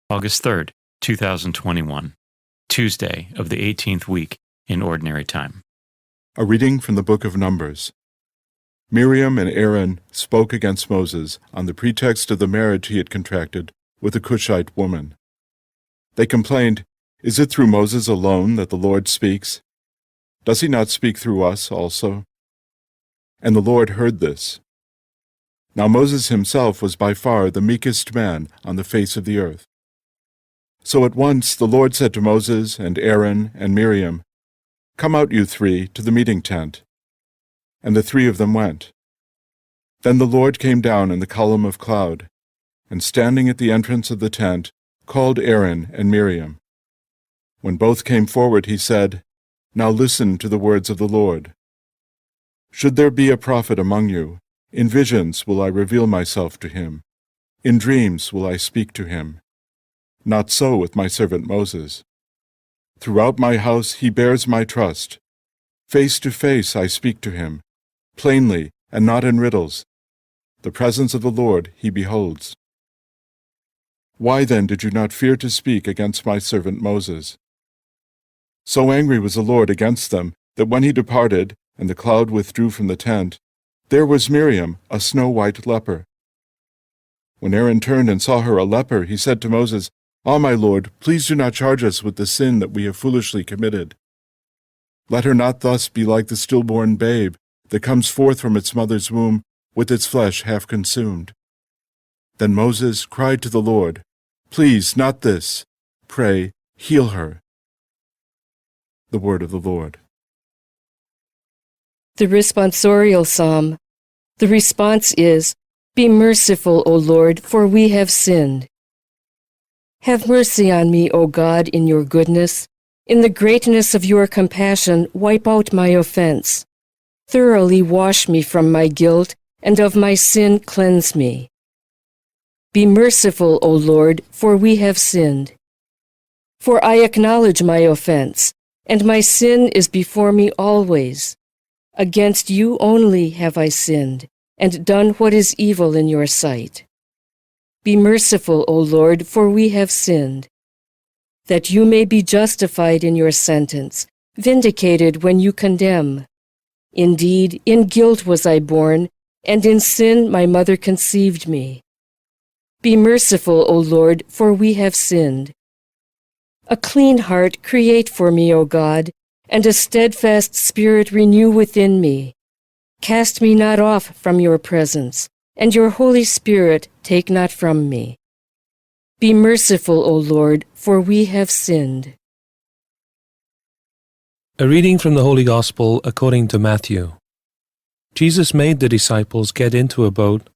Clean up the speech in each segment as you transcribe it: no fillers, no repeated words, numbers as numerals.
August 3rd, 2021, Tuesday of the 18th week in Ordinary Time. A reading from the book of Numbers. Miriam and Aaron spoke against Moses on the pretext of the marriage he had contracted with a Cushite woman. They complained, "Is it through Moses alone that the Lord speaks? Does he not speak through us also?" And the Lord heard this. Now Moses himself was by far the meekest man on the face of the earth. So at once the Lord said to Moses and Aaron and Miriam, "Come out, you three, to the meeting tent." And the three of them went. Then the Lord came down in the column of cloud, and standing at the entrance of the tent, called Aaron and Miriam. When both came forward, he said, "Now listen to the words of the Lord. Should there be a prophet among you, in visions will I reveal myself to him. In dreams will I speak to him. Not so with my servant Moses. Throughout my house he bears my trust. Face to face I speak to him, plainly and not in riddles. The presence of the Lord he beholds. Why then did you not fear to speak against my servant Moses?" So angry was the Lord against them, that when he departed, and the cloud withdrew from the tent, there was Miriam, a snow-white leper. When Aaron turned and saw her a leper, he said to Moses, "Ah, my Lord, please do not charge us with the sin that we have foolishly committed. Let her not thus be like the stillborn babe that comes forth from its mother's womb with its flesh half consumed." Then Moses cried to the Lord, "Please, not this. Pray, heal her." The word of the Lord. The responsorial psalm. The response is, "Be merciful, O Lord, for we have sinned." Have mercy on me, O God, in your goodness. In the greatness of your compassion, wipe out my offense. Thoroughly wash me from my guilt, and of my sin cleanse me. Be merciful, O Lord, for we have sinned. For I acknowledge my offense, and my sin is before me always. Against you only have I sinned, and done what is evil in your sight. Be merciful, O Lord, for we have sinned. That you may be justified in your sentence, vindicated when you condemn. Indeed, in guilt was I born, and in sin my mother conceived me. Be merciful, O Lord, for we have sinned. A clean heart create for me, O God, and a steadfast spirit renew within me. Cast me not off from your presence, and your Holy Spirit take not from me. Be merciful, O Lord, for we have sinned. A reading from the Holy Gospel according to Matthew. Jesus made the disciples get into a boat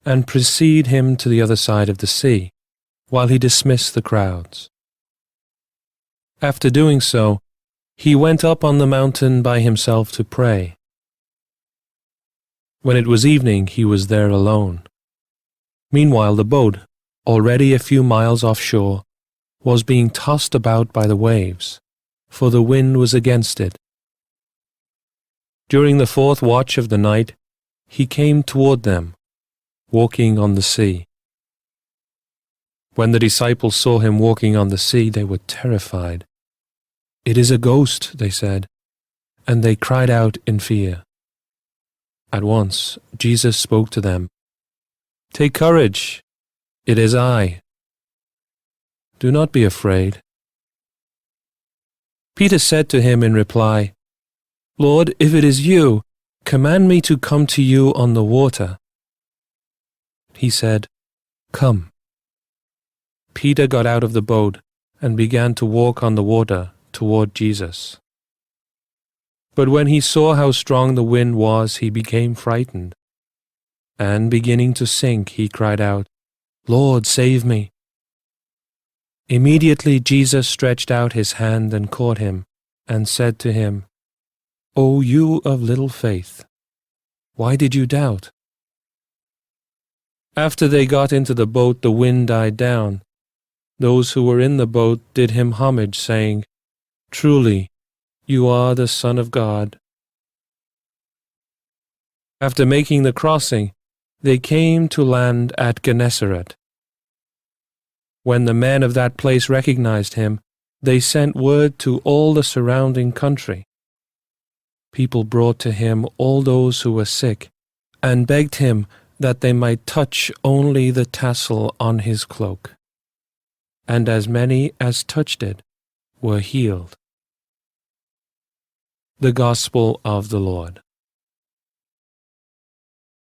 and precede him to the other side of the sea, while he dismissed the crowds. After doing so, he went up on the mountain by himself to pray. When it was evening, he was there alone. Meanwhile, the boat, already a few miles offshore, was being tossed about by the waves, for the wind was against it. During the fourth watch of the night, he came toward them, walking on the sea. When the disciples saw him walking on the sea, they were terrified. "It is a ghost," they said, and they cried out in fear. At once Jesus spoke to them, "Take courage, it is I. Do not be afraid." Peter said to him in reply, "Lord, if it is you, command me to come to you on the water." He said, "Come." Peter got out of the boat and began to walk on the water toward Jesus. But when he saw how strong the wind was, he became frightened, and beginning to sink, he cried out, "Lord, save me." Immediately Jesus stretched out his hand and caught him, and said to him, "O you of little faith, why did you doubt?" After they got into the boat, the wind died down. Those who were in the boat did him homage, saying, "Truly, you are the Son of God." After making the crossing, they came to land at Gennesaret. When the men of that place recognized him, they sent word to all the surrounding country. People brought to him all those who were sick, and begged him that they might touch only the tassel on his cloak. And as many as touched it were healed. The Gospel of the Lord.